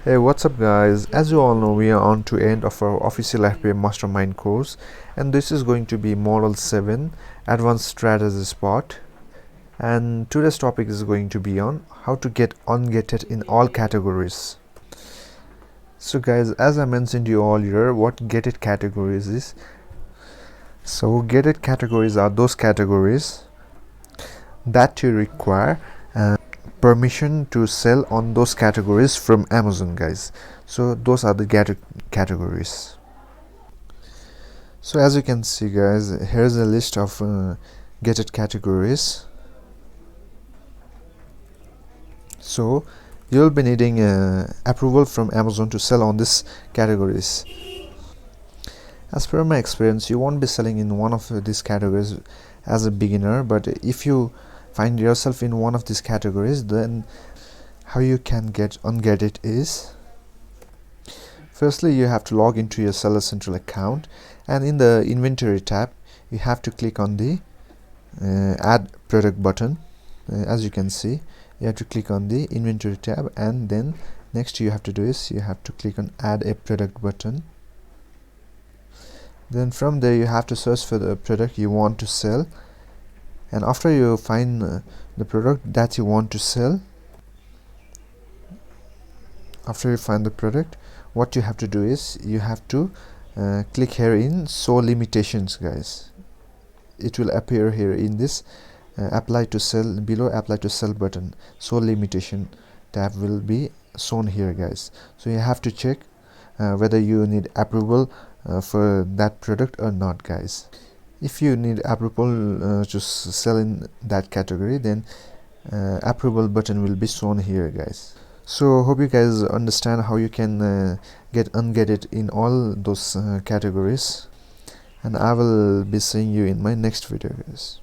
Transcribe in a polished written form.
Hey, what's up guys? As you all know, we are on to end of our official FBA mastermind course, and this is going to be model 7 advanced strategy spot. And today's topic is going to be on how to get ungated in all categories. So guys, as I mentioned to you earlier, what gated categories is. So gated categories are those categories that you require permission to sell on those categories from Amazon, guys. So those are the gated categories. So as you can see guys, here's a list of gated categories. So you'll be needing approval from Amazon to sell on these categories. As per my experience, you won't be selling in one of these categories as a beginner, but if you find yourself in one of these categories, then how you can get ungated is, firstly you have to log into your Seller Central account, and in the inventory tab you have to click on the add product button. As you can see, you have to click on the inventory tab, and then next you have to do is you have to click on add a product button. Then from there you have to search for the product you want to sell, and after you find the product that you want to sell, after you find the product, what you have to do is you have to click here in show limitations, guys. It will appear here in this apply to sell, below apply to sell button. Show limitation tab will be shown here, guys. So you have to check whether you need approval for that product or not, guys. If you need approval to sell in that category, then approval button will be shown here, guys. So hope you guys understand how you can get ungated in all those categories, and I will be seeing you in my next video, guys.